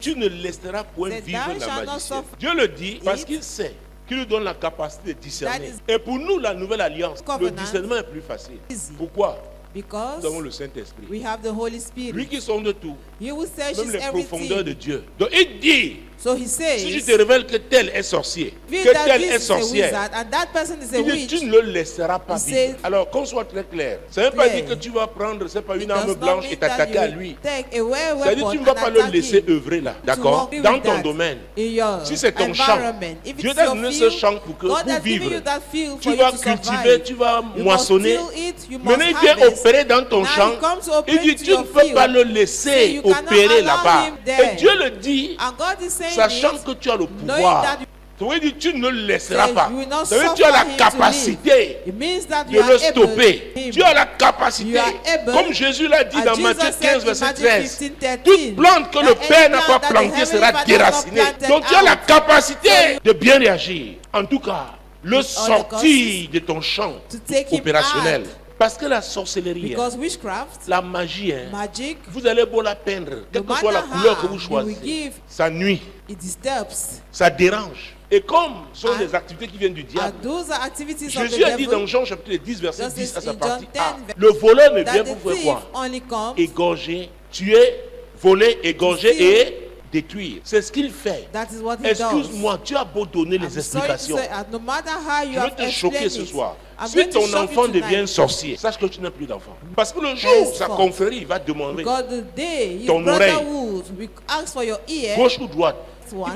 Tu ne laisseras point Said, vivre "Thou la shalt not magicienne." suffer Dieu le dit parce it. qu'il sait qu'il nous donne la capacité de discerner. That is Et pour nous, la nouvelle alliance, le covenant discernement est plus facile. easy. Pourquoi? Because Nous avons le Saint-Esprit. we have the Holy Lui Spirit. qui sonde tout, He will search même les profondeurs de everything. Dieu. Donc il dit, So he si tu says, te révèles que tel est sorcier, "Feel que that tel this est is a sorcière, wizard and that person is a il dit, witch." tu ne le laisseras pas He vivre. says, Alors qu'on soit très clair, ça ne veut pas clear. dire que tu vas prendre, c'est pas It une arme does not blanche mean et that t'attaquer you à will lui. take away a C'est-à-dire weapon tu ne vas and pas le attack laisser him. œuvrer là, To d'accord? walk with Dans ton that domaine. in your Si c'est ton champ, environment. If Dieu it's t'a your donné ce field, champ pour God pour has given vivre. you that field Tu for vas you to cultiver, survive. tu vas You moissonner. must till it, you must Maintenant, il vient harvest. opérer dans ton Now champ. he comes to Il operate dit, to tu ne your peux field. pas le Say laisser you cannot opérer allow là-bas. him there. Et Dieu le dit, And God is saying sachant it, que tu as le knowing pouvoir. that Ça veut dire tu ne le laisseras says pas. you will not Ça veut dire tu as suffer la him to capacité It means that de you are le able stopper. him. Tu as la capacité. You are able, Comme Jésus l'a dit as dans Jesus Matthieu said 15, in verset Matthew 13. 15:13, Toute plante que that le Père any n'a pas plant that the plantée Heavenly sera Father has not déracinée. planted Donc tu as la out. capacité So de bien réagir. En tout cas, le all the sortir de ton champ to take him opérationnel. out. Parce que la sorcellerie, Because witchcraft, la magie, magic, vous allez beau la peindre, quelle no que soit la matter couleur que how vous you choisissez, will give, ça nuit, it disturbs. ça dérange. Et comme ce sont And- des activités qui viennent du And diable, those are activities of the Jésus a dit devil. dans Jean chapitre 10, verset Just 10 à as sa in partie John A, 10, le voleur ne that vient the pour faire thief quoi? only comes Égorger, tuer, voler, égorger steal. et détruire. C'est ce qu'il fait. That is what he does. Excuse-moi, tu as beau donner I'm les sorry to explications. say, no matter how you Je veux have te choquer explained ce it, soir. I'm Si going to ton shock you enfant tonight. devient sorcier, sache que tu n'as plus d'enfant. Parce que le jour où sa Henceforth. confrérie va demander Because the day his Ton brother oreille. would ask for your ear, gauche ou droite, one,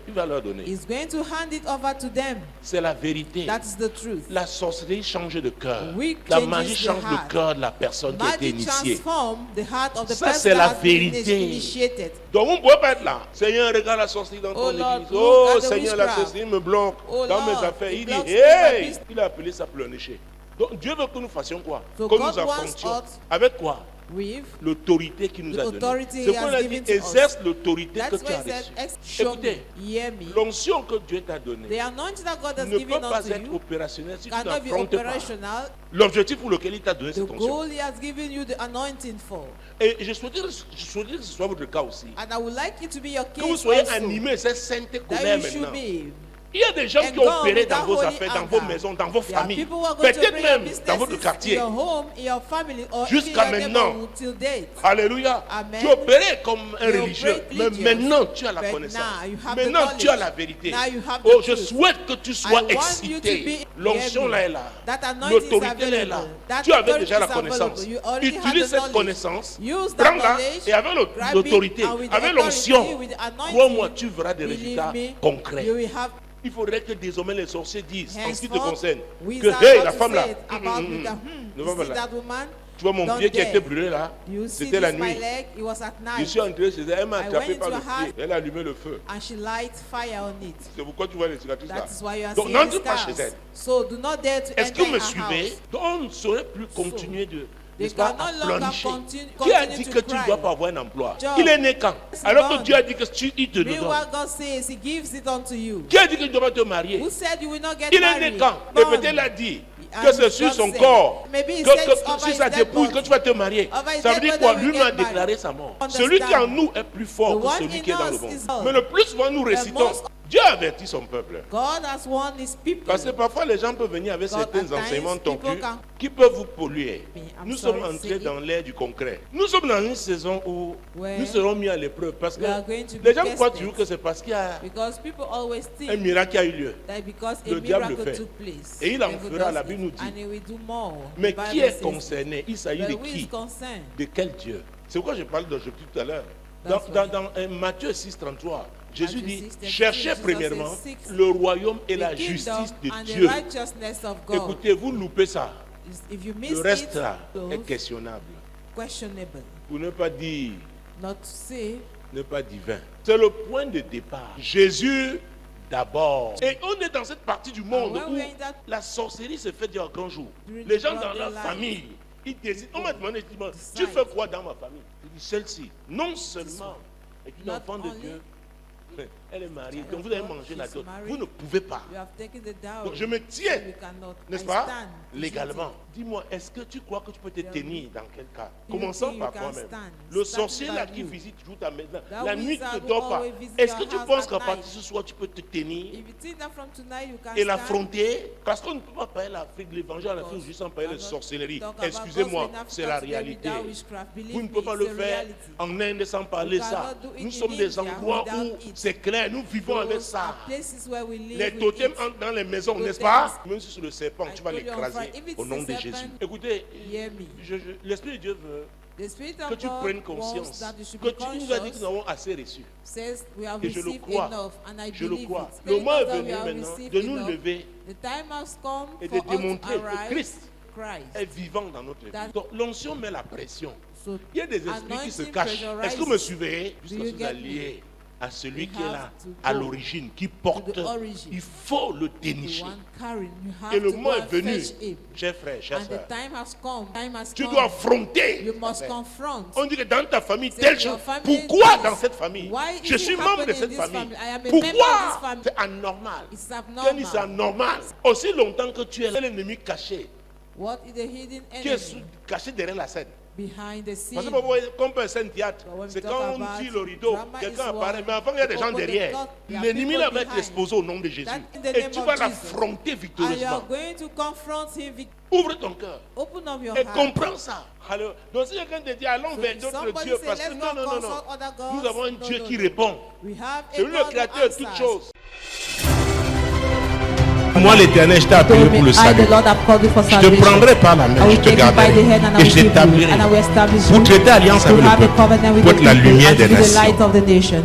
il va leur donner. he's going to hand it over to them. C'est la vérité. That is the truth. La sorcellerie change de cœur. We La changes magie the change le heart. cœur de la personne qui a été Magic initiée. transform the heart of the Ça, person c'est la that has been vérité. initiated. Donc on ne peut pas être là. Seigneur, regarde la sorcellerie dans ton Oh Lord, église. look Oh at the Seigneur, la witchcraft. sorcellerie me bloque Oh dans mes Lord, affaires. it Il dit, blocks hey! my business. Il a appelé ça pleurnicher. Donc Dieu veut que nous fassions quoi? So Que God nous wants affrontions. us Avec quoi? With L'autorité qu'il nous the a donnée. authority C'est he qu'on has a dit, given to us. exerce l'autorité que That's tu why as he said, reçue. show me, Écoutez, hear me. l'onction que Dieu t'a donnée The anointing that God has ne peut given pas unto être you opérationnelle si tu cannot be n'affrontes pas operational. l'objectif pour lequel il t'a donné The cette onction. goal he has given you the anointing for. Et je souhaiterais que ce soit votre cas aussi. And I would like it to be your Que vous case soyez also. animés cette sainte That colère you should maintenant. be. Il y a des gens qui ont And opéré God, dans that vos holy affaires, dans vos anger. maisons, dans vos There are familles, people who are going to peut-être bring your même dans votre businesses quartier. in your home, in your family, or Jusqu'à even your maintenant. neighborhood till date. Alléluia. Amen. Tu opérais comme un You religieux, operate mais religious, maintenant tu as la but connaissance. now you have the Maintenant tu as knowledge. la vérité. Now you have the Oh, je truth. souhaite que tu I sois want you to excité. be L'onction là est là. That anointing is L'autorité là est là. available. That Tu avais authority déjà la is available. connaissance. You already had Utilise the cette knowledge. connaissance. Use that Prends-la knowledge, et avec grab it, l'autorité, and with the avec authority, l'onction, with the anointing, crois-moi, tu verras des believe résultats me, concrets. you will have Il faudrait que désormais les sorciers disent, en ce qui te henceforth, concerne, que wizards hey, not la to femme là, say it about with the, ne you va pas see là. that woman? Tu vois mon Don't pied qui a été dare. brûlé là, You see c'était la this, my nuit. leg, it was at Je night. suis entré chez elle, elle m'a I attrapé went par into le her pied, elle a allumé le feu. And she light fire on it. C'est pourquoi tu vois les cicatrices là. That is why you are Donc seeing n'entre the pas scars. chez elle. So do not dare to Est-ce que enter vous me her suivez? house. Donc on ne saurait plus continuer de They n'est-ce pas, can à no longer pleurnicher. continue Qui a dit to que tu ne cry. dois pas avoir un emploi? Job. Il est né quand? It's Alors que born. Dieu a dit que il te le donne. Meanwhile, God says He gives it unto you. Qui a dit que tu ne dois pas te marier? Who said you will not get Il est né married? quand? Et Born. peut-être il a dit And que c'est sur God son said, corps maybe he que said it's over si his ça dead t'épouse, body. que tu vas te marier. Over his Ça veut dead dire body quoi? will Lui get m'a married. déclaré sa mort. Understand. Celui qui en nous est plus fort The que one celui in qui est dans le us monde. is God. Mais le plus souvent nous récitons, most- Dieu avertit son peuple. God has warned His people. Parce que parfois les gens peuvent venir avec God, certains at times, enseignements people tordus can- qui peuvent vous polluer. I'm Nous sorry sommes to entrés say it. dans l'ère du concret. Nous sommes dans une saison où Where nous serons mis à l'épreuve parce que we are going to be les gens croient tested. toujours que c'est parce qu'il y a Because people always un think miracle qui a eu lieu. that because a Le diable le miracle fait. took place, Et il en devil fera, does la it, Bible nous dit. and he will do more. Mais The Bible qui est says concerné? Il s'agit it. de But who qui? is concerned? De quel Dieu? C'est pourquoi je parle d'objectif tout à l'heure. That's Dans Matthieu 6, 33, Jésus Matthew dit, 6, 33, cherchez Jesus premièrement says, "Seek le royaume et The la kingdom justice de and Dieu. the righteousness of God. Écoutez, vous loupez ça. If you miss Le reste it, là those est questionnable. questionable. Pour ne pas dire, Not to say ne pas divin. C'est le point de départ. Jésus d'abord. Et on est dans cette partie du monde when où we're in that- la sorcellerie se fait dire un grand jour. During Les the gens dans broad leur daylight, famille, ils décident. On m'a demandé, tu decide. fais quoi dans ma famille? Je dis celle-ci. Non seulement est une Not enfant de only Dieu, Elle est mariée, Child donc of vous avez God, mangé la she's dot. married. Vous ne pouvez pas. You have taken the dowry. Donc je me tiens, So you cannot. n'est-ce I pas, stand, légalement. Dis-moi, est-ce que tu crois que tu peux te tenir dans quel cas? You Commençons think par you can toi-même. stand. Le Starting sorcier by là qui you. visite toujours ta maison, That la nuit tu wizard ne who dors pas. always visits Est-ce que your tu house penses at qu'à partir de night. ce soir tu peux te tenir If you think that from tonight you can et stand, l'affronter? Parce qu'on ne peut pas parler l'Afrique, l'évangile en Afrique juste sans parler de cannot sorcellerie. talk about Excusez-moi, gospel in c'est la Africa today réalité. without witchcraft. Believe Vous ne me, pouvez pas it's le the faire reality. en Inde sans parler You ça. cannot do it Nous in sommes des India endroits without où it. c'est clair, nous vivons avec Those ça. are places where we live Les with totems it. entrent dans les maisons, Totems. n'est-ce pas? Même si c'est le serpent, I tu vas told you on l'écraser Friday, if it's au nom a de serpent, Jésus. Écoutez, Hear me. l'Esprit de Dieu veut The Spirit que of tu God prennes wants conscience that you should que be tu nous as dit que conscious. nous avons assez reçu. Says we have Et je le received crois. enough, and I Je le believe crois. it. Le moment est Telling us that venu we have maintenant received de nous enough. lever The time has come et for de us to démontrer que arise. Christ Christ. est vivant dans notre vie. That- Donc l'onction met la pression. So Il y a des esprits qui se anointing cachent. pressurizes. Est-ce que vous me suivez? Do Jusqu'à you ce que vous get alliez à celui You qui est have là, to à go l'origine, qui porte. to the origin. Il faut le the dénicher. one carrying, you have Et le to moment go est and venu, fetch him. cher frère, chère And the soeur. time has come. Time has Tu come. dois affronter. You must ta paix. confront. On dit que dans ta famille, Say telle your chose. family Pourquoi is- dans cette famille? Why is Je it suis membre de happening in cette this famille. family? I am a member of this Pourquoi? family. C'est anormal. It's Quel est abnormal. anormal? Aussi longtemps que tu es l'ennemi caché, What is the hidden qui est enemy caché derrière la scène. behind the scene? Parce que parfois, quand on peut un théâtre, But when we c'est talk quand on about tire le rideau, drama quelqu'un is apparaît, one, mais avant il y a des gens open the derrière. door, there are L'ennemi people là va être behind. exposé au nom de Jésus. That in the Et name tu of vas Jesus. l'affronter And you are victorieusement. going to confront him. Ouvre ton cœur Open up your et heart. comprends ça. Alors, donc si quelqu'un te dit allons So vers if d'autres somebody dieux, say, parce que let's non, go non, non, non. consult other gods, Nous avons un no, Dieu no, qui no. répond. We have a C'est lui le God who créateur de toutes answers. choses. Moi l'Éternel, je t'ai appelé Told me, pour le I, salut. the Lord, have called you for Je te salvation. prendrai par la I main, will je te take you by garderai the hand and I et will je keep you, t'établirai and I will establish pour you traiter alliance to avec le have a peuple, covenant with pour the être la people lumière and to des be the light nations. of the nation.